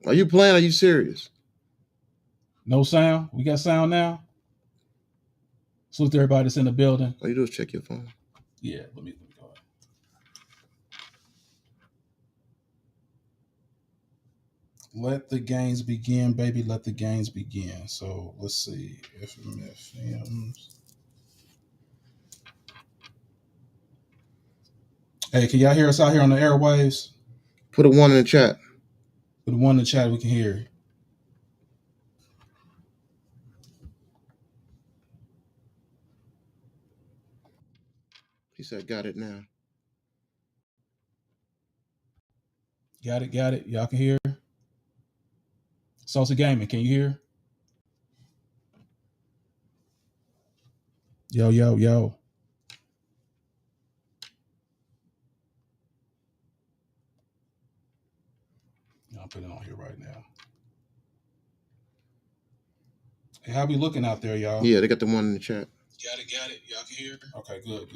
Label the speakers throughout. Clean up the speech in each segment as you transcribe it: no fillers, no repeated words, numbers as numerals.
Speaker 1: Are you playing? Are you serious?
Speaker 2: No sound? We got sound now? Salute to everybody that's in the building.
Speaker 1: All you do is check your phone.
Speaker 2: Yeah, let me go ahead. Let the games begin, baby. Let the games begin. So let's see. FMF Films. Hey, can y'all hear us out here on the airwaves?
Speaker 1: Put a 1 in the chat.
Speaker 2: Put one in the chat, we can hear you.
Speaker 1: He said, got it now.
Speaker 2: Got it. Y'all can hear? Salsa Gaming, can you hear? Yo. I'll put it on here right now. Hey, how we looking out there, y'all?
Speaker 1: Yeah, they got the 1 in the chat.
Speaker 2: Got it. Y'all can hear? Okay, good.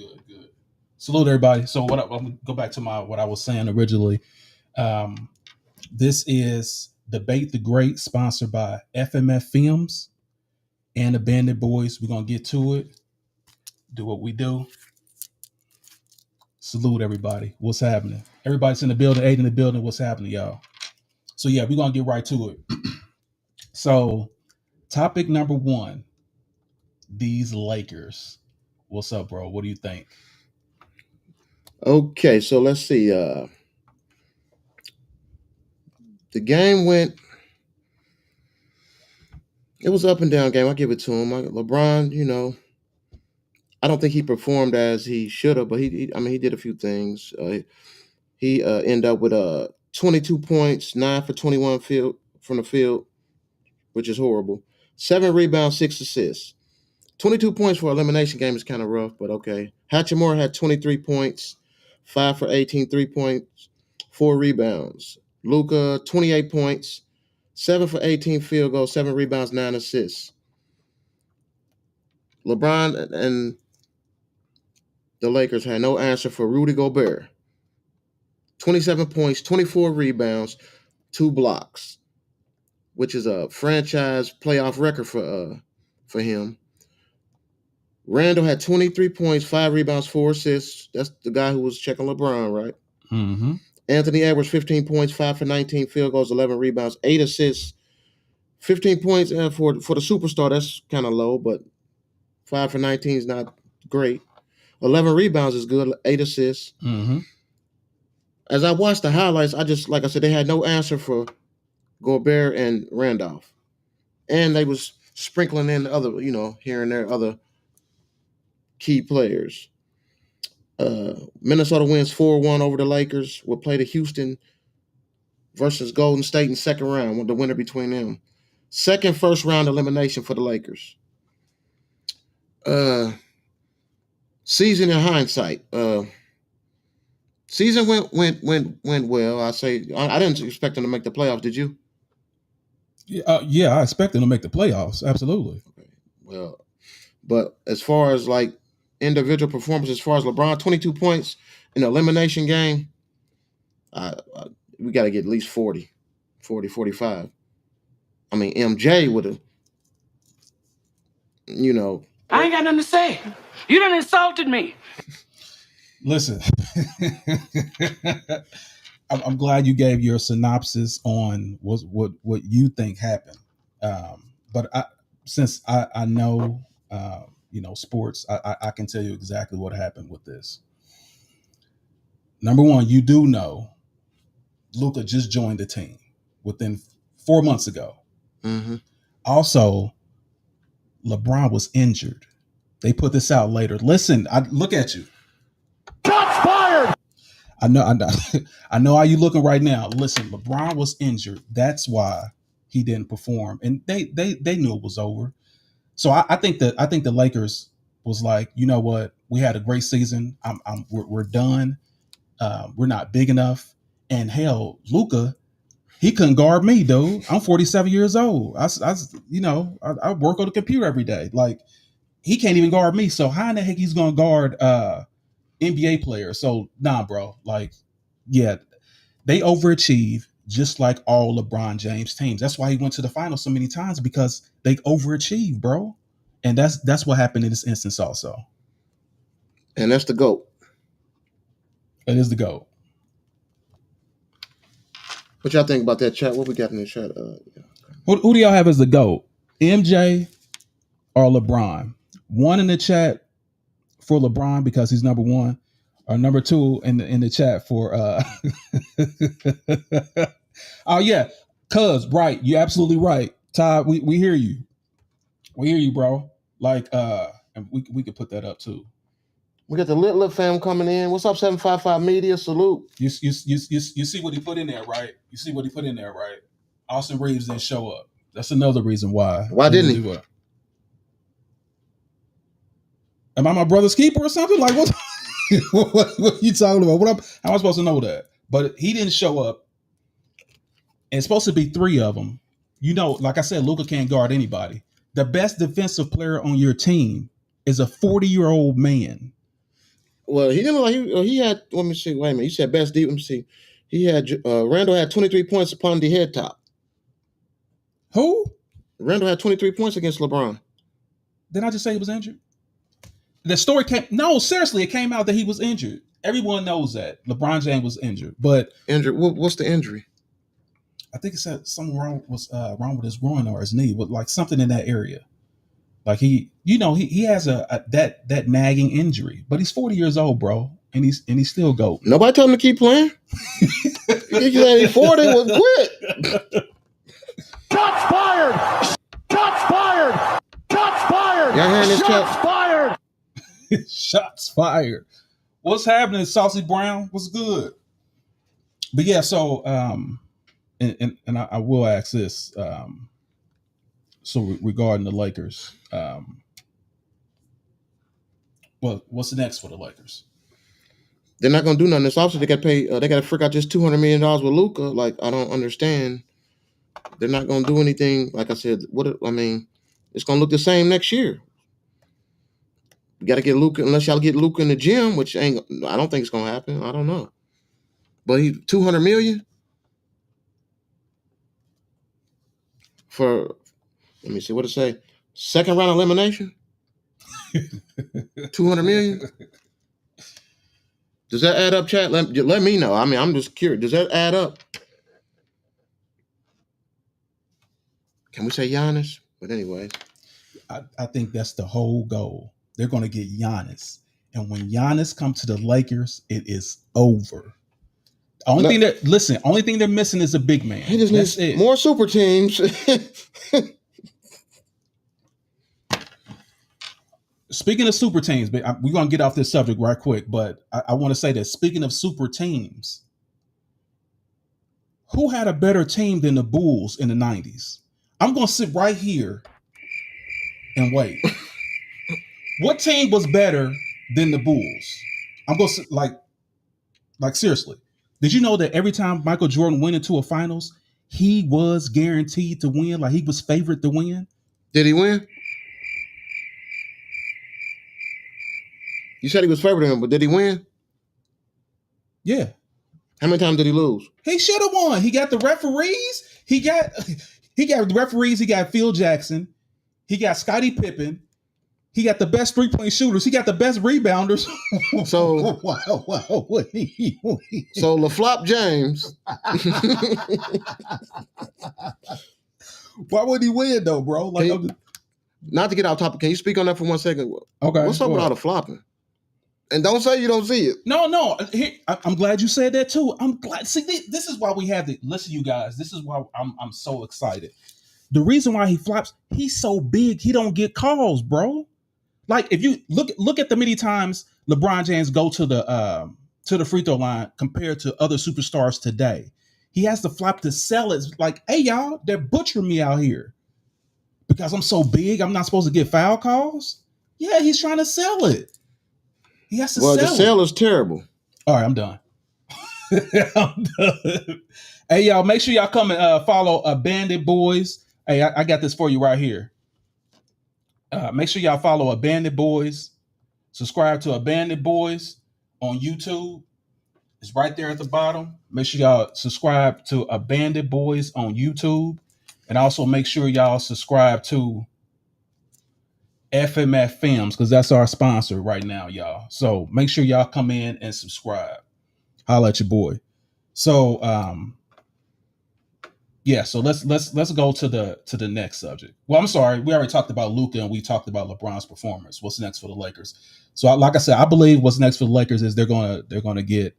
Speaker 2: Salute everybody. So I'm gonna go back to what I was saying originally. This is Debate the Great, sponsored by FMF Films and the Bandit Boys. We're gonna get to it. Do what we do. Salute everybody. What's happening? Everybody's in the building, in the building. What's happening, y'all? So yeah, we're gonna get right to it. So topic number 1, these Lakers. What's up, bro? What do you think?
Speaker 1: Okay, so let's see. The game went. It was up and down game. I give it to him. LeBron, I don't think he performed as he should have, but he did a few things. He ended up with 22 points, 9 for 21 from the field, which is horrible. 7 rebounds, 6 assists. 22 points for an elimination game is kind of rough, but okay. Hachimura had 23 points, 5 for 18, 3 points, 4 rebounds. Luka, 28 points, 7 for 18 field goals, 7 rebounds, 9 assists. LeBron and the Lakers had no answer for Rudy Gobert. 27 points, 24 rebounds, 2 blocks, which is a franchise playoff record for him. Randall had 23 points, 5 rebounds, 4 assists. That's the guy who was checking LeBron, right?
Speaker 2: Mm-hmm.
Speaker 1: Anthony Edwards, 15 points, 5 for 19 field goals, 11 rebounds, 8 assists. 15 points for the superstar, that's kind of low, but 5 for 19 is not great. 11 rebounds is good, 8 assists.
Speaker 2: Mm-hmm.
Speaker 1: As I watched the highlights, like I said, they had no answer for Gobert and Randolph. And they was sprinkling in other, here and there, other key players. Minnesota wins 4-1 over the Lakers. Will play the Houston versus Golden State in second round, with the winner between them. Second first round elimination for the Lakers. Season in hindsight. Season went well. I didn't expect them to make the playoffs. Did you?
Speaker 2: Yeah, I expect them to make the playoffs. Absolutely.
Speaker 1: Okay. Well, but as far as like individual performance, as far as LeBron, 22 points in the elimination game, we got to get at least 40, 45. I mean, MJ would have,
Speaker 3: I ain't got nothing to say. You done insulted me.
Speaker 2: Listen, I'm glad you gave your synopsis on what you think happened. But since I know, sports, I can tell you exactly what happened with this. Number one, you do know Luka just joined the team within 4 months ago.
Speaker 1: Mm-hmm.
Speaker 2: Also, LeBron was injured. They put this out later. Listen, I look at you.
Speaker 3: Shots fired.
Speaker 2: I know how you looking right now. Listen, LeBron was injured. That's why he didn't perform, and they knew it was over. So I think the Lakers was like, you know what, we had a great season. We're done. We're not big enough. And hell, Luka, he couldn't guard me, dude. I'm 47 years old. I work on the computer every day. Like, he can't even guard me. So how in the heck he's gonna guard NBA players? So nah, bro. Like, yeah, they overachieve. just like all LeBron James teams. That's why he went to the finals so many times, because they overachieved, bro. And that's what happened in this instance also.
Speaker 1: And that's the GOAT.
Speaker 2: It is the GOAT.
Speaker 1: What y'all think about that chat? What we got in the chat?
Speaker 2: Who do y'all have as the GOAT? MJ or LeBron? One in the chat for LeBron because he's number one, or number two in the chat for oh yeah, cuz right, you're absolutely right. Todd, we hear you. We hear you, bro. Like and we could put that up too.
Speaker 1: We got the Lit fam coming in. What's up, 755 Media? Salute.
Speaker 2: You see what he put in there, right? You see what he put in there, right? Austin Reeves didn't show up. That's another reason why.
Speaker 1: Why didn't he?
Speaker 2: What? Am I my brother's keeper or something? Like what? what are you talking about? How am I supposed to know that? But he didn't show up. And it's supposed to be three of them. You know, like I said, Luka can't guard anybody. The best defensive player on your team is a 40-year-old man.
Speaker 1: Well, he didn't like he had. Let me see. Wait a minute. You said best deep. Let me see. He had Randall had 23 points upon the head top.
Speaker 2: Who?
Speaker 1: Randall had 23 points against LeBron.
Speaker 2: Didn't I just say he was injured? The story came. No, seriously, it came out that he was injured. Everyone knows that LeBron James was injured, but
Speaker 1: injured. What's the injury?
Speaker 2: I think it said something wrong with his groin or his knee, but like something in that area. Like he has that nagging injury, but he's 40 years old, bro, and he's still GOAT.
Speaker 1: Nobody told him to keep playing. He said he's 40 was quit.
Speaker 3: Shots fired! Shots fired! Shots fired!
Speaker 1: Y'all hearing this
Speaker 3: Shots
Speaker 1: chat?
Speaker 3: fired!
Speaker 2: Shots fired. What's happening, Saucy Brown? What's good? But yeah, so and I will ask this. So regarding the Lakers, well, what's next for the Lakers?
Speaker 1: They're not gonna do nothing. It's obviously they got to pay. They got to freak out just $200 million with Luka. Like I don't understand. They're not gonna do anything. Like I said, it's gonna look the same next year. You got to get Luka unless y'all get Luka in the gym, which I don't think it's gonna happen. I don't know. But he $200 million for. Let me see what it say. Second round elimination. $200 million. Does that add up, chat? Let me know. I mean, I'm just curious. Does that add up? Can we say Giannis? But anyway.
Speaker 2: I think that's the whole goal. They're going to get Giannis. And when Giannis comes to the Lakers, it is over. Only thing they're missing is a big man.
Speaker 1: He just needs more super teams.
Speaker 2: Speaking of super teams, we're going to get off this subject right quick, but I want to say that speaking of super teams, who had a better team than the Bulls in the 90s? I'm going to sit right here and wait. What team was better than the Bulls? I'm going to sit like seriously. Did you know that every time Michael Jordan went into a finals, he was guaranteed to win? Like he was favored to win?
Speaker 1: Did he win? You said he was favored to him, but did he win?
Speaker 2: Yeah.
Speaker 1: How many times did he lose?
Speaker 2: He should have won. He got the referees. He got the referees. He got Phil Jackson. He got Scottie Pippen. He got the best three-point shooters. He got the best rebounders.
Speaker 1: So, so LaFlop James.
Speaker 2: Why would he win though, bro? Like,
Speaker 1: not to get off topic, can you speak on that for 1 second?
Speaker 2: Okay.
Speaker 1: What's up with all the flopping? And don't say you don't see it.
Speaker 2: No. I'm glad you said that too. I'm glad. See, this is why we have to listen, you guys. This is why I'm so excited. The reason why he flops, he's so big, he don't get calls, bro. Like if you look at the many times LeBron James go to the free throw line compared to other superstars today, he has to flop to sell it. It's like, hey y'all, they're butchering me out here because I'm so big. I'm not supposed to get foul calls. Yeah, he's trying to sell it. He has to sell it.
Speaker 1: Well, the sale is terrible.
Speaker 2: All right, I'm done. I'm done. Hey, y'all, make sure y'all come and follow Bandit Boys. Hey, I got this for you right here. Make sure y'all follow Bandit Boys. Subscribe to Bandit Boys on YouTube. It's right there at the bottom. Make sure y'all subscribe to Abandoned Boys on YouTube. And also make sure y'all subscribe to FMF Films because that's our sponsor right now, y'all. So make sure y'all come in and subscribe. Holla at your boy. So yeah, so let's go to the next subject. Well, I'm sorry, we already talked about Luka and we talked about LeBron's performance. What's next for the Lakers? So like I said, I believe what's next for the Lakers is they're gonna get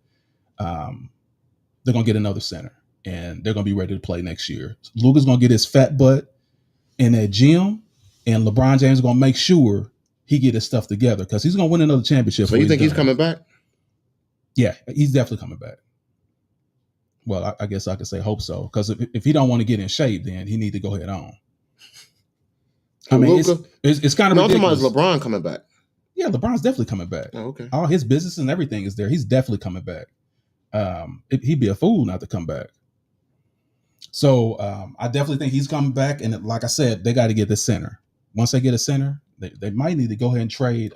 Speaker 2: another center and they're gonna be ready to play next year. Luka's gonna get his fat butt in that gym, and LeBron James is gonna make sure he get his stuff together because he's gonna win another championship.
Speaker 1: So you think he's coming back?
Speaker 2: Yeah, he's definitely coming back. Well, I guess I could say hope so because if he don't want to get in shape, then he need to go ahead on. I mean, it's kind of
Speaker 1: no,
Speaker 2: ridiculous.
Speaker 1: I'm talking about LeBron coming back.
Speaker 2: Yeah, LeBron's definitely coming back.
Speaker 1: Oh, okay.
Speaker 2: All his business and everything is there. He's definitely coming back. He'd be a fool not to come back. So I definitely think he's coming back. And like I said, they got to get the center. Once they get a center, they might need to go ahead and trade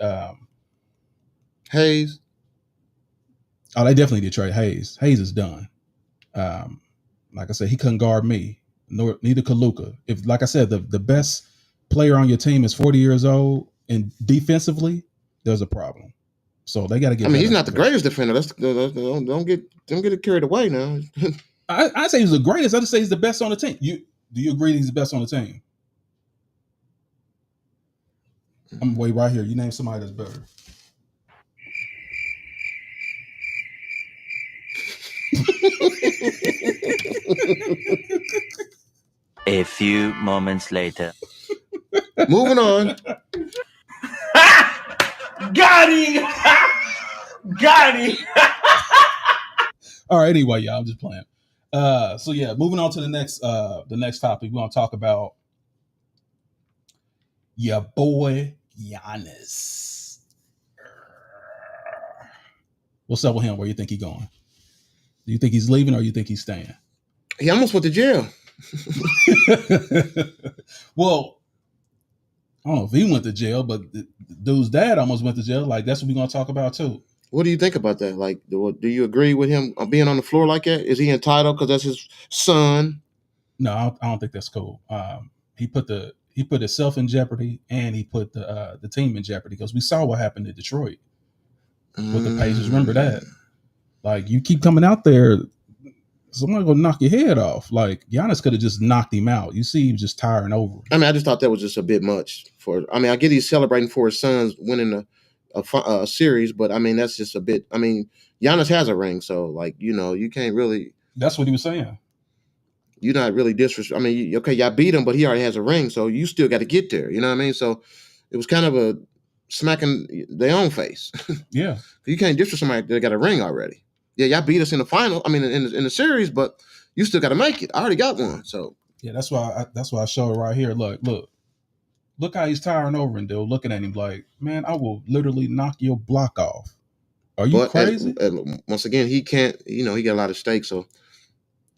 Speaker 1: Hayes.
Speaker 2: Oh, they definitely did trade Hayes. Hayes is done. Like I said, he couldn't guard me. Neither could Luka. If, like I said, the best player on your team is 40 years old and defensively, there's a problem. So they got to get.
Speaker 1: I mean, he's not the greatest defender. Don't get it carried away now.
Speaker 2: I say he's the greatest. I just say he's the best on the team. Do you agree he's the best on the team? I'm way right here. You name somebody that's better.
Speaker 4: A few moments later.
Speaker 1: Moving on.
Speaker 3: Got him! Got him!
Speaker 2: All right, anyway, y'all, I'm just playing. So yeah, moving on to the next topic. We're gonna talk about your boy Giannis. What's up with him? Where you think he's going? Do you think he's leaving or you think he's staying?
Speaker 1: He almost went to jail.
Speaker 2: Well, I don't know if he went to jail, but the dude's dad almost went to jail. Like, that's what we're going to talk about, too.
Speaker 1: What do you think about that? Like, do you agree with him being on the floor like that? Is he entitled because that's his son?
Speaker 2: No, I don't think that's cool. He put himself in jeopardy, and he put the team in jeopardy because we saw what happened in Detroit with the Pacers. Remember that? Like, you keep coming out there, somebody gonna knock your head off. Like, Giannis could have just knocked him out. You see, he was just tiring over.
Speaker 1: I mean, I just thought that was just a bit much. I get he's celebrating for his sons winning a series, but I mean, that's just a bit. I mean, Giannis has a ring, so like, you can't really.
Speaker 2: That's what he was saying.
Speaker 1: You're not really disrespect. I mean, okay, y'all beat him, but he already has a ring, so you still got to get there. You know what I mean? So it was kind of a smacking their own face.
Speaker 2: Yeah,
Speaker 1: you can't disrespect somebody that got a ring already. Yeah, y'all beat us in the final. I mean, in the series, but you still got to make it. I already got one, so
Speaker 2: yeah. That's why I show it right here. Look how he's tiring over and dude looking at him like, man, I will literally knock your block off. Are you crazy?
Speaker 1: Once again, he can't. He got a lot of stakes, so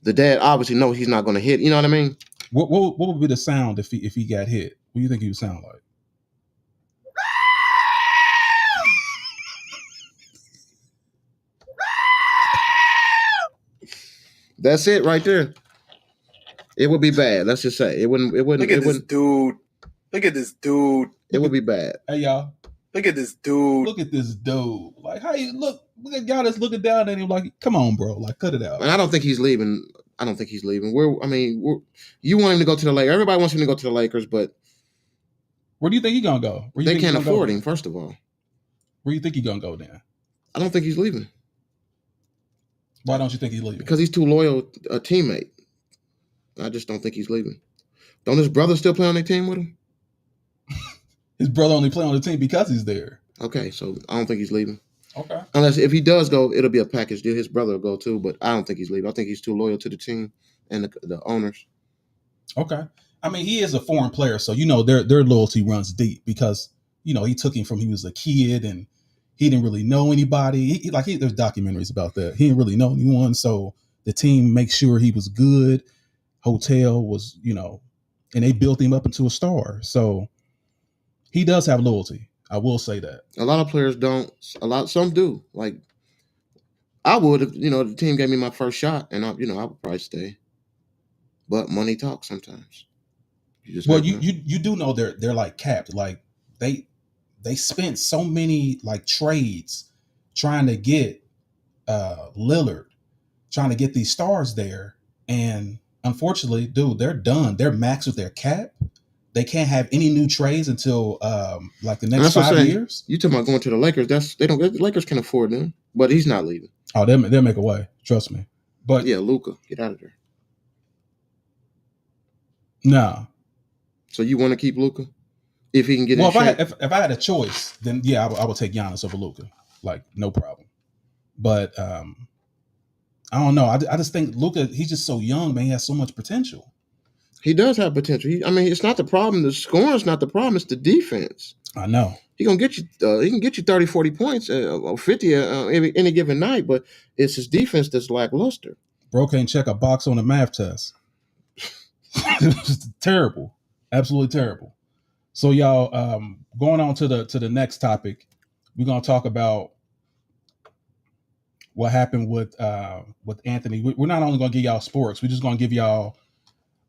Speaker 1: the dad obviously knows he's not going to hit. You know what I mean?
Speaker 2: What would be the sound if he got hit? What do you think he would sound like?
Speaker 1: That's it right there. It would be bad. Let's just say it wouldn't.
Speaker 5: Look at this dude. Look at this dude.
Speaker 1: It would be bad.
Speaker 2: Hey y'all.
Speaker 5: Look at this dude.
Speaker 2: Look at this dude. Like, how you look at y'all that's looking down at him like, come on, bro. Like, cut it out.
Speaker 1: And I don't think he's leaving. You want him to go to the Lakers. Everybody wants him to go to the Lakers, but
Speaker 2: where do you think he's gonna go?
Speaker 1: They can't afford him, first of all.
Speaker 2: Where do you think he's gonna go then?
Speaker 1: I don't think he's leaving.
Speaker 2: Why don't you think he's leaving?
Speaker 1: Because he's too loyal a teammate. I just don't think he's leaving. Don't his brother still play on their team with him?
Speaker 2: His brother only play on the team because he's there.
Speaker 1: Okay, so I don't think he's leaving.
Speaker 2: Okay.
Speaker 1: Unless if he does go, it'll be a package deal. His brother will go too, but I don't think he's leaving. I think he's too loyal to the team and the owners.
Speaker 2: Okay. I mean, he is a foreign player, so their loyalty runs deep because he took him from he was a kid and he didn't really know anybody. There's documentaries about that. He didn't really know anyone, so the team makes sure he was good. Hotel was, and they built him up into a star. So he does have loyalty. I will say that.
Speaker 1: A lot of players don't. Some do. Like I would have, the team gave me my first shot, and I would probably stay. But money talks sometimes. You just
Speaker 2: Well,
Speaker 1: never know.
Speaker 2: you do know they're like capped. Like they spent so many like trades trying to get Lillard, trying to get these stars there, and unfortunately, dude, they're done. They're maxed with their cap. They can't have any new trades until like the
Speaker 1: And
Speaker 2: next
Speaker 1: that's what I'm
Speaker 2: 5
Speaker 1: saying.
Speaker 2: years.
Speaker 1: You talking about going to the Lakers? The Lakers can afford them, but he's not leaving.
Speaker 2: Oh, they'll make a way. Trust me. But
Speaker 1: Yeah, Luka, get out of there.
Speaker 2: no.
Speaker 1: So you want to keep Luka if he can get
Speaker 2: Well,
Speaker 1: in shape?
Speaker 2: if I had a choice, then yeah, I would take Giannis over Luka. Like no problem. But I don't know. I just think Luka, he's just so young, man. He has so much potential.
Speaker 1: He does have potential. It's not the problem. The scoring's not the problem. It's the defense.
Speaker 2: I know.
Speaker 1: He gonna get you. He can get you 30, 40 points, or 50 any given night. But it's his defense that's lackluster.
Speaker 2: Bro can't check a box on a math test. It's just terrible, absolutely terrible. So y'all, going on to the next topic, we're gonna talk about what happened with Anthony. We're not only gonna give y'all sports, we're just gonna give y'all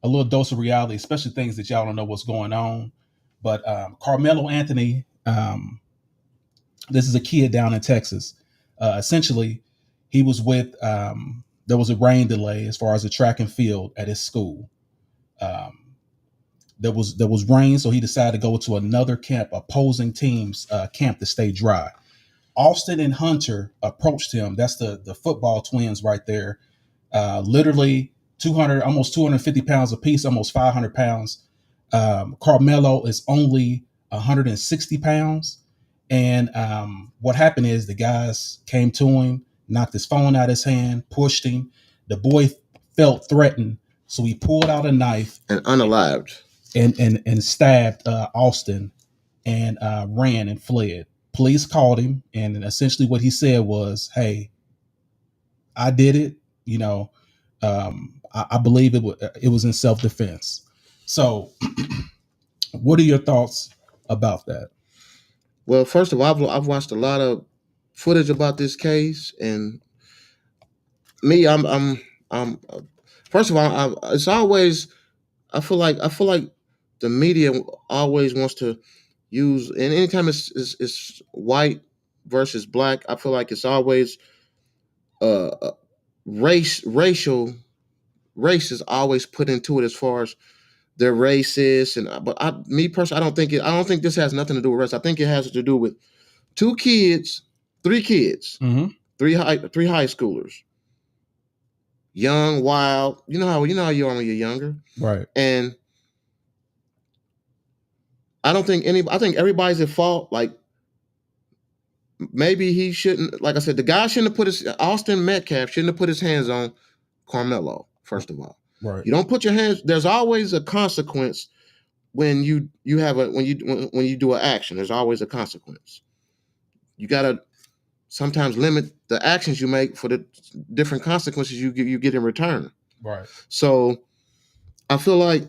Speaker 2: a little dose of reality, especially things that y'all don't know what's going on. But Carmelo Anthony, this is a kid down in Texas. Essentially, he was with. There was a rain delay as far as the track and field at his school. There was rain, so he decided to go to another camp, opposing team's camp, to stay dry. Austin and Hunter approached him. That's the football twins right there. Literally 200, almost 250 pounds apiece, almost 500 pounds. Carmelo is only 160 pounds. And what happened is the guys came to him, knocked his phone out of his hand, pushed him. The boy felt threatened, so he pulled out a knife
Speaker 1: And unalived.
Speaker 2: and stabbed Austin and ran and fled. Police called him, and essentially what he said was, "Hey, I did it. I believe it was in self-defense." So, what are your thoughts about that?
Speaker 1: Well, first of all, I've watched a lot of footage about this case, and me, I'm first of all, it's always I feel like the media always wants to use, and anytime it's white versus black, I feel like it's always race is always put into it as far as they're racist, me personally, I don't think this has nothing to do with race. I think it has to do with three kids,
Speaker 2: Mm-hmm.
Speaker 1: three high schoolers, young, wild. You know how you are when you're younger,
Speaker 2: Right.
Speaker 1: and I think everybody's at fault. Like, maybe he shouldn't. Like I said, the guy shouldn't have Austin Metcalf shouldn't have put his hands on Carmelo. First of all,
Speaker 2: Right.
Speaker 1: you don't put your hands. There's always a consequence when you do an action. There's always a consequence. You gotta sometimes limit the actions you make for the different consequences you get in return.
Speaker 2: Right.
Speaker 1: So I feel like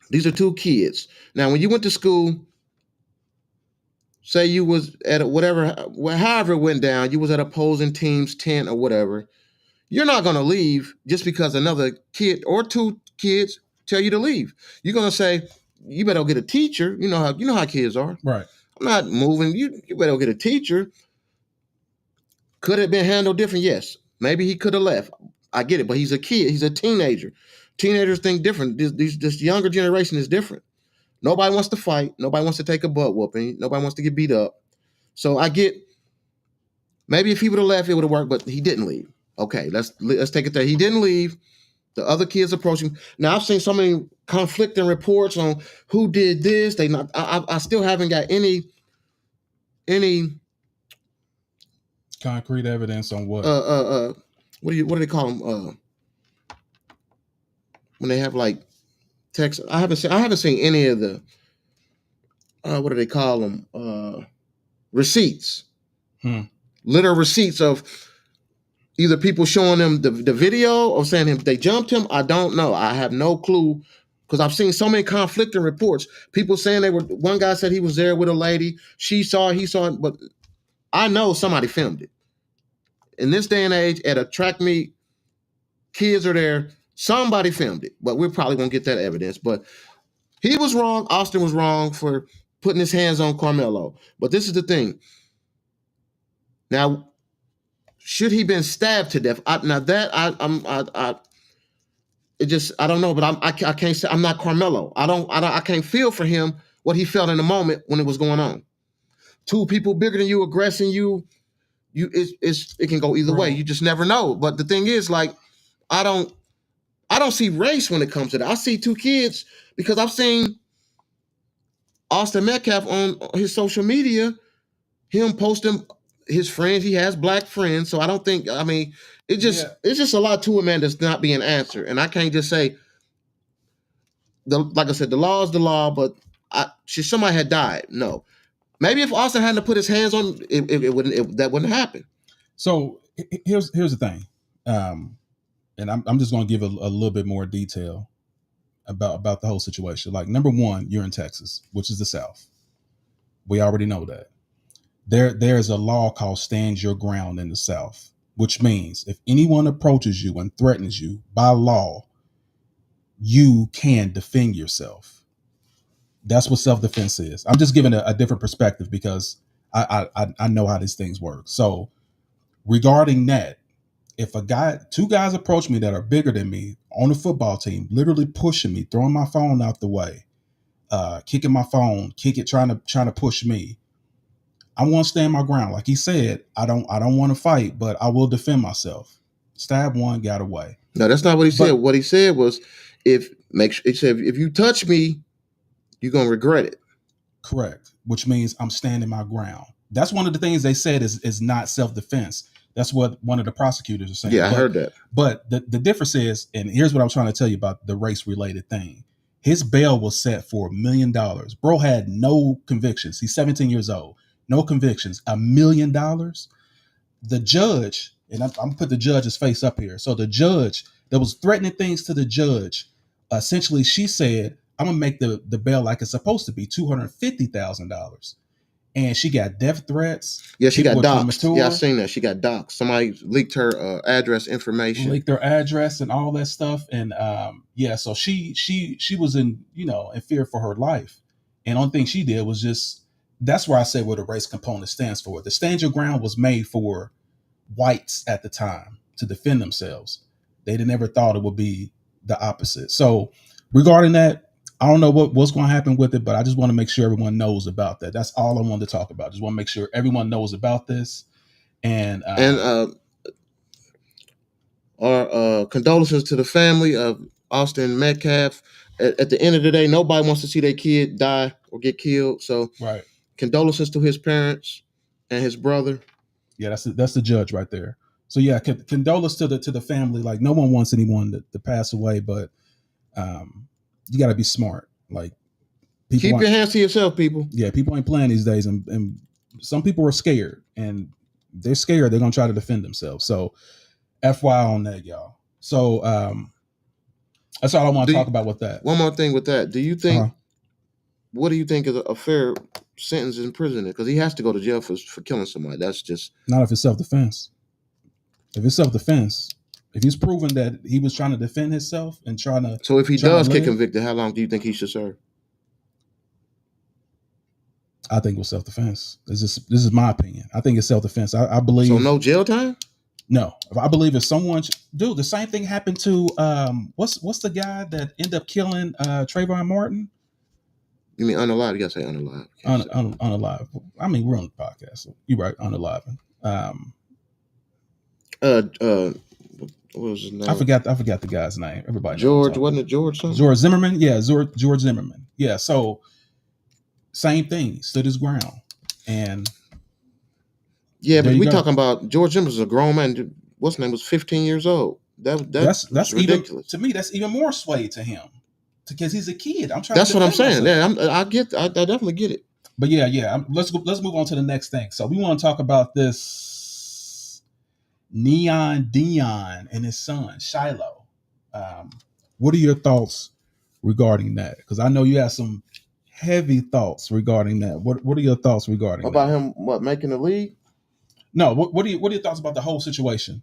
Speaker 1: these are two kids. Now, when you went to school, say you was at however it went down, you was at opposing team's tent or whatever, you're not going to leave just because another kid or two kids tell you to leave. You're going to say, you better go get a teacher. You know how kids are.
Speaker 2: Right.
Speaker 1: I'm not moving. You better go get a teacher. Could it have been handled different? Yes. Maybe he could have left. I get it, but he's a kid. He's a teenager. Teenagers think different. This younger generation is different. Nobody wants to fight. Nobody wants to take a butt whooping. Nobody wants to get beat up. So I get, maybe if he would have left, it would have worked, but he didn't leave. Okay, let's take it there. He didn't leave. The other kids approached him. Now, I've seen so many conflicting reports on who did this. I still haven't got any
Speaker 2: concrete evidence on what?
Speaker 1: What do they call them? When they have like text, I haven't seen any of the what do they call them? Receipts. Literal receipts of either people showing them the video or saying they jumped him. I don't know. I have no clue, because I've seen so many conflicting reports. People saying one guy said he was there with a lady. He saw it, but I know somebody filmed it. in this day and age, at a track meet, kids are there. Somebody filmed it, but we're probably gonna get that evidence. But he was wrong. Austin was wrong for putting his hands on Carmelo. But this is the thing. Now, should he been stabbed to death? I don't know. But I can't say I'm not Carmelo. I can't feel for him what he felt in the moment when it was going on. Two people bigger than you aggressing you. It can go either way. You just never know. But the thing is, like, I don't see race when it comes to that. I see two kids because I've seen Austin Metcalf on his social media, him posting his friends. He has black friends, so I don't think. I mean, it's just a lot to it, man. That's not being answered, and I can't just say. Like I said, the law is the law, but somebody had died. No, maybe if Austin hadn't put his hands on it, that wouldn't happen.
Speaker 2: So here's the thing, and I'm just going to give a little bit more detail about the whole situation. Like, number one, you're in Texas, which is the South. We already know that. There's a law called Stand Your Ground in the South, which means if anyone approaches you and threatens you by law, you can defend yourself. That's what self-defense is. I'm just giving a different perspective because I know how these things work. So regarding that, if two guys approach me that are bigger than me on the football team, literally pushing me, throwing my phone out the way, kicking my phone, trying to push me, I want to stand my ground. Like he said, I don't want to fight, but I will defend myself. Stab one, got away.
Speaker 1: No, that's not what he said. What he said was, he said, if you touch me, you're gonna regret it.
Speaker 2: Correct. Which means I'm standing my ground. That's one of the things they said is not self-defense. That's what one of the prosecutors are saying.
Speaker 1: Yeah, I heard that.
Speaker 2: But the difference is, and here's what I'm trying to tell you about the race-related thing. His bail was set for $1 million. Bro had no convictions. He's 17 years old. No convictions. $1 million. The judge, and I'm going to put the judge's face up here. So the judge that was threatening things to the judge, essentially she said, I'm going to make the bail like it's supposed to be, $250,000. And she got death threats.
Speaker 1: Yeah, she got doxxed. Yeah, I seen that. She got doxxed. Somebody leaked her address information.
Speaker 2: Leaked her address and all that stuff. And so she was in fear for her life. And only thing she did was that's where I say what the race component stands for. The Stand Your Ground was made for whites at the time to defend themselves. They never thought it would be the opposite. So regarding that, I don't know what's going to happen with it, but I just want to make sure everyone knows about that. That's all I wanted to talk about. Just want to make sure everyone knows about this. And
Speaker 1: our condolences to the family of Austin Metcalf. At the end of the day, nobody wants to see their kid die or get killed. So,
Speaker 2: right.
Speaker 1: Condolences to his parents and his brother.
Speaker 2: Yeah, that's the judge right there. So yeah, condolences to the family. Like, no one wants anyone to pass away, but you got to be smart. Like,
Speaker 1: keep your hands to yourself, people.
Speaker 2: Yeah, people ain't playing these days, and some people are scared, and they're scared. They're gonna try to defend themselves. So, FYI on that, y'all. So that's all I want to talk about with that.
Speaker 1: One more thing with that. Do you think? What do you think is a fair sentence in prison? Because he has to go to jail for killing somebody. That's just
Speaker 2: not if it's self-defense. If it's self-defense. If he's proven that he was trying to defend himself and trying to...
Speaker 1: So if he does get convicted, how long do you think he should serve?
Speaker 2: I think it was self-defense. This is my opinion. I think it's self-defense. I believe...
Speaker 1: So no jail time?
Speaker 2: No. I believe if someone... Dude, the same thing happened to... what's the guy that ended up killing Trayvon Martin?
Speaker 1: You mean unalive? You gotta say unalive.
Speaker 2: Unalive. I mean, we're on the podcast. So you're right, unalive.
Speaker 1: What was his name?
Speaker 2: I forgot the guy's name. Everybody
Speaker 1: George, wasn't it George something?
Speaker 2: George Zimmerman? Yeah, George Zimmerman. Yeah, so same thing, stood his ground. And
Speaker 1: yeah, but we talking about George Zimmerman's a grown man. What's his name was 15 years old. That's ridiculous.
Speaker 2: Even, to me, that's even more sway to him. Because he's a kid. I'm trying
Speaker 1: That's what I'm saying. Myself. Yeah, I definitely get it.
Speaker 2: But yeah. Let's move on to the next thing. So we want to talk about this Neon Deion and his son Shiloh. What are your thoughts regarding that? Because I know you have some heavy thoughts regarding that. What are your thoughts regarding
Speaker 1: about that? Him? What, making the league?
Speaker 2: No, what are your thoughts about the whole situation?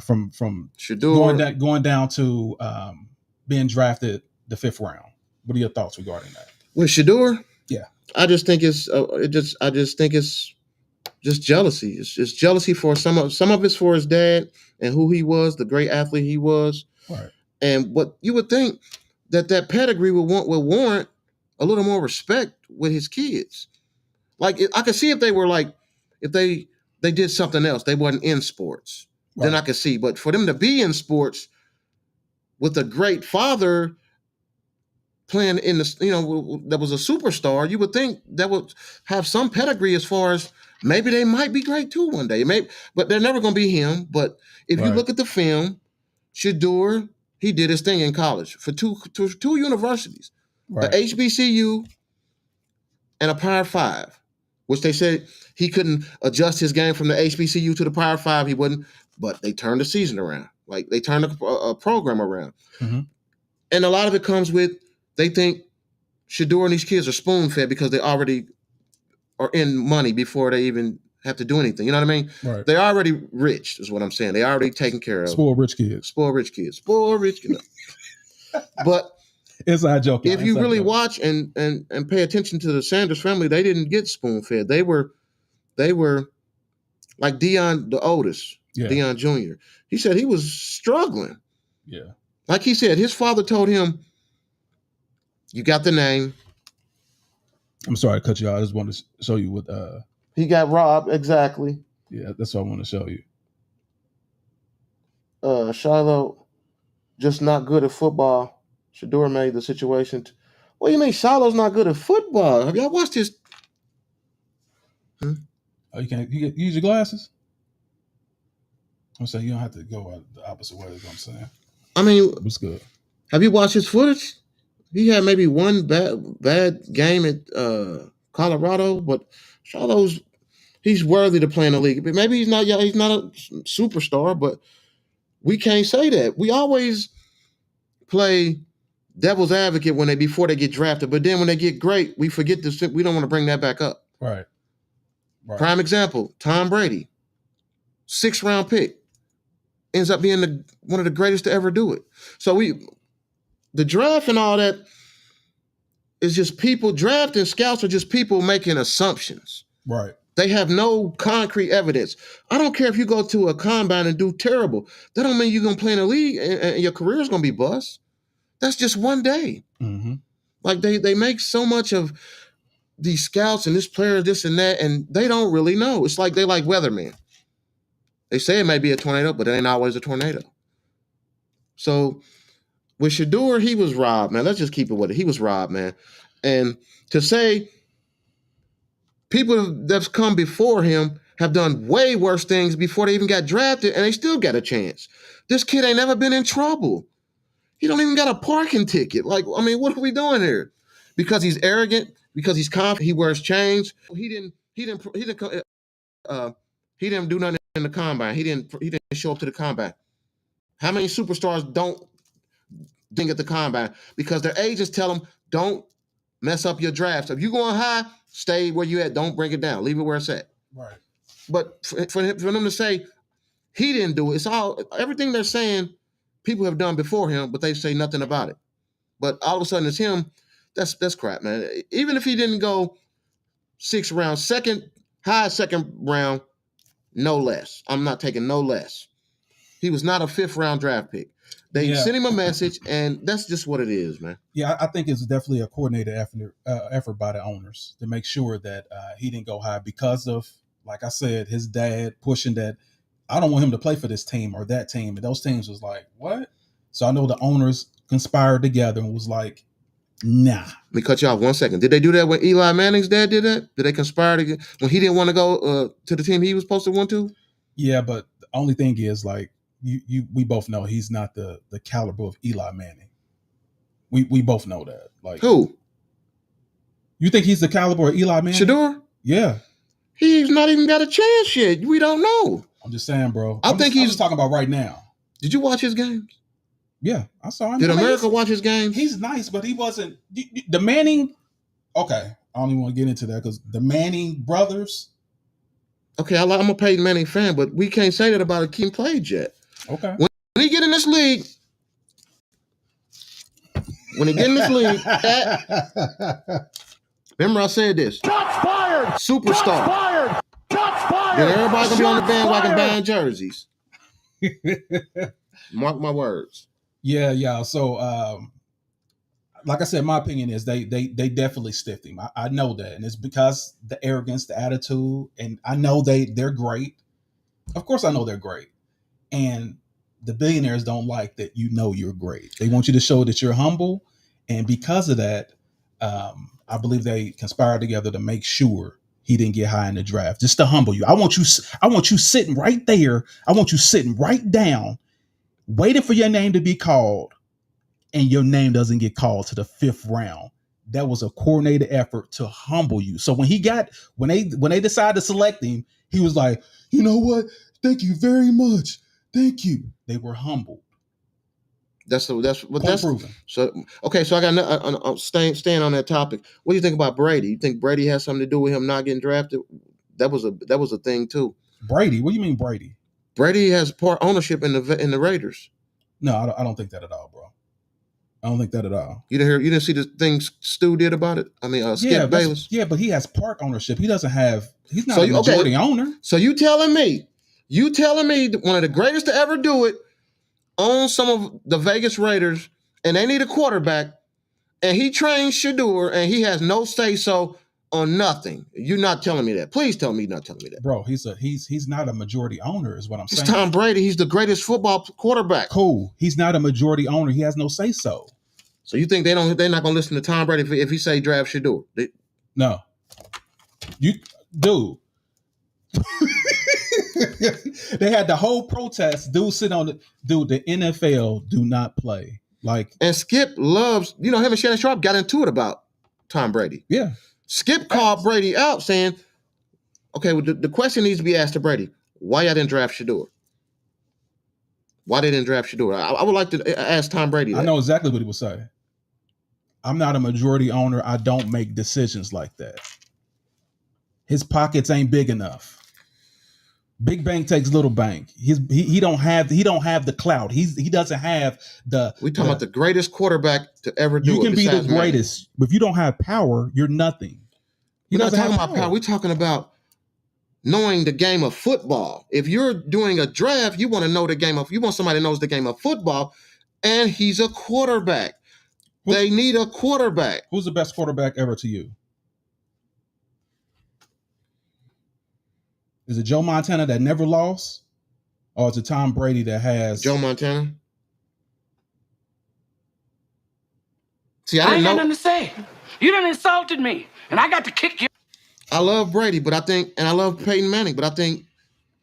Speaker 2: From
Speaker 1: Shador,
Speaker 2: going down to being drafted the 5th round. What are your thoughts regarding that?
Speaker 1: with Shador,
Speaker 2: Yeah.
Speaker 1: I just think it's I just think it's just jealousy. It's just jealousy for some of it's for his dad and who he was, the great athlete he was,
Speaker 2: Right.
Speaker 1: and what you would think that pedigree would warrant a little more respect with his kids. Like I could see if they were like if they did something else, they wasn't in sports. Then I could see, but for them to be in sports with a great father playing in the that was a superstar, you would think that would have some pedigree as far as maybe they might be great too one day. Maybe, but they're never going to be him. But if you look at the film, Shador, he did his thing in college for two universities, a HBCU and a Power 5, which they said he couldn't adjust his game from the HBCU to the Power 5. He wouldn't, but they turned the season around. Like they turned a program around.
Speaker 2: Mm-hmm.
Speaker 1: And a lot of it comes with they think Shador and these kids are spoon fed because they already are in money before they even have to do anything. You know what I mean?
Speaker 2: Right.
Speaker 1: They're already rich, is what I'm saying. They already taken care of.
Speaker 2: Spoiled rich kids.
Speaker 1: Spoiled rich kids. Spoiled rich kids. But
Speaker 2: inside joke.
Speaker 1: If you really watch and pay attention to the Sanders family, they didn't get spoon fed. They were like Deion, the oldest, Deion Jr. He said he was struggling.
Speaker 2: Yeah.
Speaker 1: Like he said, his father told him, you got the name.
Speaker 2: I'm sorry to cut you out. I just wanted to show you what
Speaker 1: he got robbed, exactly.
Speaker 2: Yeah, that's what I want to show you.
Speaker 1: Shiloh just not good at football. Shador made the situation. What do you mean Shiloh's not good at football? Have y'all watched his?
Speaker 2: Oh, you can't use your glasses? I'm saying you don't have to go the opposite way, is what I'm saying.
Speaker 1: I mean,
Speaker 2: what's good?
Speaker 1: Have you watched his footage? He had maybe one bad game at Colorado, but Shiloh's he's worthy to play in the league. But maybe he's not a superstar, but we can't say that. We always play devil's advocate before they get drafted, but then when they get great, we forget to. We don't want to bring that back up.
Speaker 2: Right.
Speaker 1: Prime example: Tom Brady, 6th round pick, ends up being one of the greatest to ever do it. So the draft and all that is just people drafting. Scouts are just people making assumptions.
Speaker 2: Right.
Speaker 1: They have no concrete evidence. I don't care if you go to a combine and do terrible. That don't mean you're going to play in the league and your career is going to be bust. That's just one day.
Speaker 2: Mm-hmm.
Speaker 1: Like they make so much of these scouts and this player, this and that, and they don't really know. It's like they like weathermen. They say it may be a tornado, but it ain't always a tornado. So with Shador, he was robbed, man. Let's just keep it with it. He was robbed, man. And to say people that's come before him have done way worse things before they even got drafted, and they still got a chance. This kid ain't never been in trouble. He don't even got a parking ticket. Like, I mean, what are we doing here? Because he's arrogant, because he's confident, he wears chains. He didn't do nothing in the combine. He didn't show up to the combine. How many superstars didn't get the combine? Because their agents tell them, don't mess up your draft. So if you're going high, stay where you at. Don't bring it down. Leave it where it's at.
Speaker 2: Right.
Speaker 1: But for them to say he didn't do it, it's all everything they're saying people have done before him, but they say nothing about it. But all of a sudden it's him. That's crap, man. Even if he didn't go 6th round, second round, no less. I'm not taking no less. He was not a 5th round draft pick. They sent him a message, and that's just what it is, man.
Speaker 2: Yeah, I think it's definitely a coordinated effort by the owners to make sure that he didn't go high because of, like I said, his dad pushing that I don't want him to play for this team or that team. And those teams was like, what? So I know the owners conspired together and was like, nah.
Speaker 1: Let me cut you off 1 second. Did they do that when Eli Manning's dad did that? Did they conspire when he didn't want to go to the team he was supposed to want to?
Speaker 2: Yeah, but the only thing is, like, we both know he's not the caliber of Eli Manning. We both know that. Like,
Speaker 1: who?
Speaker 2: You think he's the caliber of Eli Manning?
Speaker 1: Shador?
Speaker 2: Yeah.
Speaker 1: He's not even got a chance yet. We don't know.
Speaker 2: I'm just saying, bro.
Speaker 1: I'm just
Speaker 2: talking about right now.
Speaker 1: Did you watch his games?
Speaker 2: Yeah, I saw him.
Speaker 1: Did America watch his games?
Speaker 2: He's nice, but he wasn't. The Manning, okay, I don't even want to get into that because the Manning brothers,
Speaker 1: Okay, I'm a Peyton Manning fan, but we can't say that about a Keem played yet.
Speaker 2: Okay.
Speaker 1: When he get in this league, remember I said this.
Speaker 3: Shots fired!
Speaker 1: Superstar.
Speaker 3: Fired! Shots fired!
Speaker 1: Then everybody gonna be on the bandwagon
Speaker 3: fired!
Speaker 1: buying jerseys. Mark my words.
Speaker 2: Yeah. So, like I said, my opinion is they definitely stiffed him. I know that, and it's because the arrogance, the attitude, and I know they're great. Of course, I know they're great, and the billionaires don't like that. You know you're great. They want you to show that you're humble, and because of that, I believe they conspired together to make sure he didn't get high in the draft, just to humble you. I want you sitting right there. I want you sitting right down, waiting for your name to be called, and your name doesn't get called to the 5th round. That was a coordinated effort to humble you. So when they decided to select him, he was like, you know what? Thank you very much. Thank you. They were humbled.
Speaker 1: That's
Speaker 2: proven.
Speaker 1: So okay. So I got staying on that topic. What do you think about Brady? You think Brady has something to do with him not getting drafted? That was a thing too.
Speaker 2: Brady? What do you mean Brady?
Speaker 1: Brady has part ownership in the Raiders.
Speaker 2: No, I don't think that at all, bro. I don't think that at all.
Speaker 1: You didn't see the things Stu did about it? I mean, Skip Bayless.
Speaker 2: Yeah, but he has part ownership. He's not a majority owner.
Speaker 1: So you telling me one of the greatest to ever do it owns some of the Vegas Raiders, and they need a quarterback, and he trains Shedeur, and he has no say-so on nothing. You're not telling me that. Please tell me you're not telling me that.
Speaker 2: Bro, he's not a majority owner is what I'm saying.
Speaker 1: It's Tom Brady. He's the greatest football quarterback.
Speaker 2: Cool. He's not a majority owner. He has no say-so. So
Speaker 1: you think they're not going to listen to Tom Brady if he say draft Shedeur?
Speaker 2: No. You, dude. They had the whole protest. The NFL do not play.
Speaker 1: And Skip loves, him and Shannon Sharp got into it about Tom Brady.
Speaker 2: Yeah.
Speaker 1: Skip called Brady out saying, okay, well, the question needs to be asked to Brady. Why y'all didn't draft Shedeur? Why they didn't draft Shedeur? I would like to ask Tom Brady that.
Speaker 2: I know exactly what he would say. I'm not a majority owner. I don't make decisions like that. His pockets ain't big enough. Big bank takes little bank. He don't have the clout. He doesn't have the.
Speaker 1: We talking about the greatest quarterback to ever do it.
Speaker 2: You can be the greatest, but if you don't have power, you're nothing.
Speaker 1: We're not talking about power. We're talking about knowing the game of football. If you're doing a draft, you want to know the game of. You want somebody that knows the game of football, and he's a quarterback. They need a quarterback.
Speaker 2: Who's the best quarterback ever to you? Is it Joe Montana that never lost? Or is it Tom Brady that has...
Speaker 1: Joe Montana? See,
Speaker 3: I ain't got nothing to say. You done insulted me, and I got to kick you.
Speaker 1: I love Brady, but I love Peyton Manning, but I think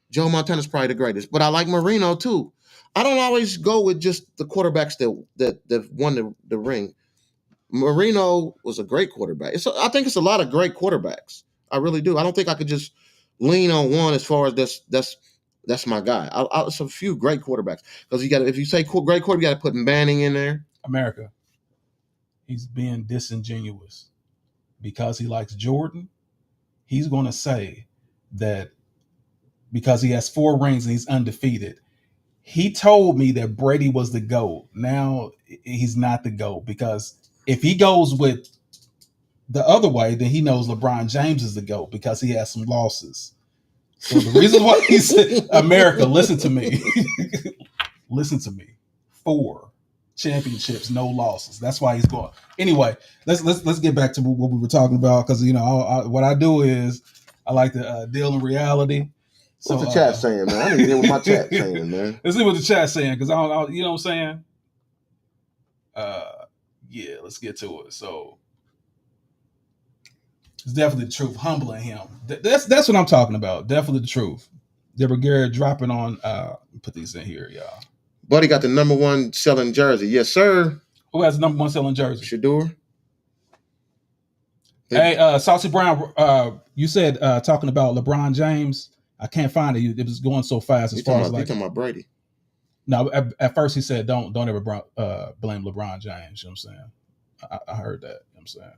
Speaker 1: Joe Montana's probably the greatest. But I like Marino, too. I don't always go with just the quarterbacks that won the ring. Marino was a great quarterback. I think it's a lot of great quarterbacks. I really do. I don't think I could just lean on one as far as that's my guy. It's a few great quarterbacks because if you say great quarterback, you got to put Manning in there.
Speaker 2: America, he's being disingenuous because he likes Jordan. He's going to say that because he has 4 rings and he's undefeated. He told me that Brady was the GOAT. Now he's not the GOAT because if he goes with the other way, then he knows LeBron James is the GOAT because he has some losses. So the reason why he said, America, listen to me. Listen to me. 4 championships, no losses. That's why he's going. Anyway, let's get back to what we were talking about because what I do is I like to deal in reality. So,
Speaker 1: what's the chat saying, man? I need to hear what my chat saying, man.
Speaker 2: Let's see what the chat's saying because I don't, you know what I'm saying? Yeah, let's get to it. So it's definitely the truth, humbling him. That's what I'm talking about. Definitely the truth. Deborah Garrett dropping on. Put these in here, y'all.
Speaker 1: Buddy got the number 1 selling jersey. Yes, sir.
Speaker 2: Who has the number 1 selling jersey?
Speaker 1: Shedeur.
Speaker 2: Hey, Saucy Brown. You said talking about LeBron James. I can't find it. It was going so fast.
Speaker 1: You're talking about Brady.
Speaker 2: No, at first he said, "Don't ever blame LeBron James." You know what I'm saying? I heard that. You know what I'm saying?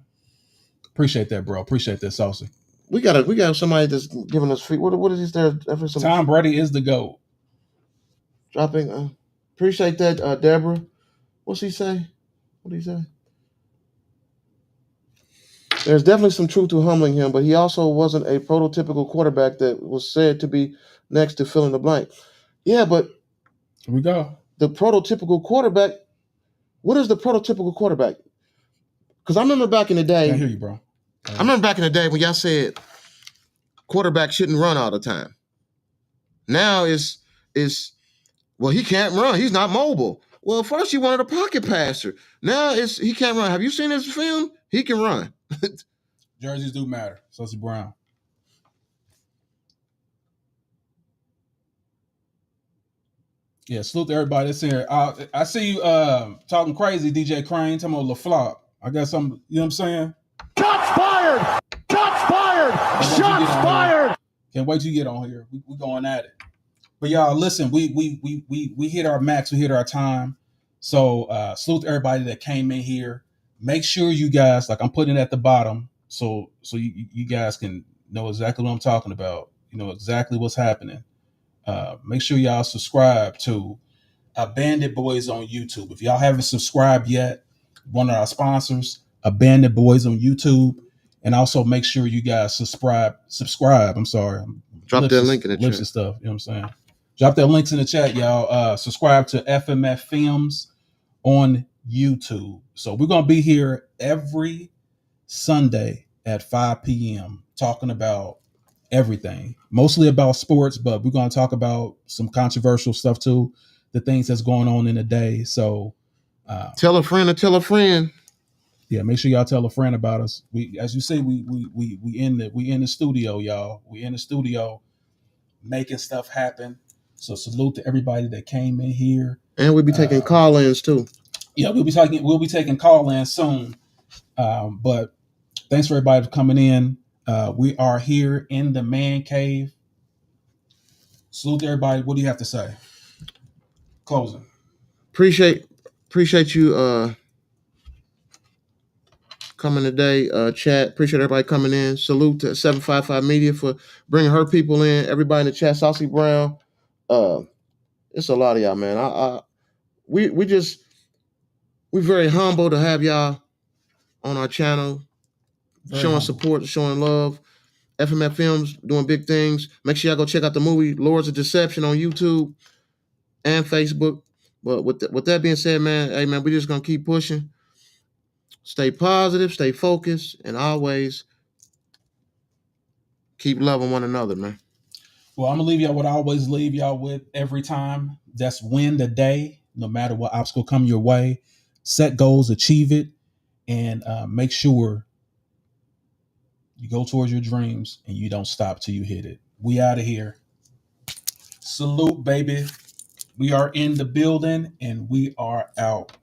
Speaker 2: Appreciate that, bro. Appreciate that, Saucy.
Speaker 1: We got somebody that's giving us free. What is this there? Some
Speaker 2: Tom Brady is the GOAT.
Speaker 1: dropping. Appreciate that, Deborah. What's he say? What did he say? There's definitely some truth to humbling him, but he also wasn't a prototypical quarterback that was said to be next to fill in the blank. Yeah, but
Speaker 2: Here we go.
Speaker 1: the prototypical quarterback. What is the prototypical quarterback? Because I remember back in the day.
Speaker 2: I hear you, bro.
Speaker 1: I remember back in the day when y'all said quarterback shouldn't run all the time. Now is well, he can't run. He's not mobile. Well, first he wanted a pocket passer. Now he can't run. Have you seen his film? He can run.
Speaker 2: Jerseys do matter. So it's Brown. Yeah, salute to everybody that's here. I see you talking crazy, DJ Crane, talking about LaFleur. I got some, you know what I'm saying?
Speaker 6: Shots fired! Shots fired! Shots fired!
Speaker 2: Can't wait till you get on here. We going at it. But y'all, listen, we hit our max, we hit our time. So salute to everybody that came in here. Make sure you guys, like I'm putting it at the bottom, so you guys can know exactly what I'm talking about. You know exactly what's happening. Make sure y'all subscribe to Bandit Boys on YouTube. If y'all haven't subscribed yet, one of our sponsors, Bandit Boys on YouTube. And also make sure you guys subscribe. I'm sorry.
Speaker 1: Drop that link in the chat.
Speaker 2: And stuff, you know what I'm saying? Drop that links in the chat, y'all. Subscribe to FMF Films on YouTube. So we're going to be here every Sunday at 5 p.m. talking about everything, mostly about sports, but we're going to talk about some controversial stuff too, the things that's going on in the day. So
Speaker 1: tell a friend to tell a friend.
Speaker 2: Yeah, make sure y'all tell a friend about us. We, as you say, we in the studio, y'all. We in the studio making stuff happen. So salute to everybody that came in here.
Speaker 1: And we'll be taking call-ins too.
Speaker 2: Yeah, we'll be taking call-ins soon. But thanks for everybody for coming in. We are here in the man cave. Salute to everybody. What do you have to say? Closing.
Speaker 1: Appreciate you coming today, chat. Appreciate everybody coming in. Salute to 755 Media for bringing her people in. Everybody in the chat, Saucy Brown. It's a lot of y'all, man. We're very humble to have y'all on our channel, showing support, showing love. FMF Films doing big things. Make sure y'all go check out the movie Lords of Deception on YouTube and Facebook. But with that being said, man, hey man, we're just gonna keep pushing. Stay positive, stay focused, and always keep loving one another, man.
Speaker 2: Well, I'm gonna leave y'all what I always leave y'all with every time. That's win the day, no matter what obstacle come your way. Set goals, achieve it, and make sure you go towards your dreams and you don't stop till you hit it. We out of here. Salute, baby. We are in the building and we are out.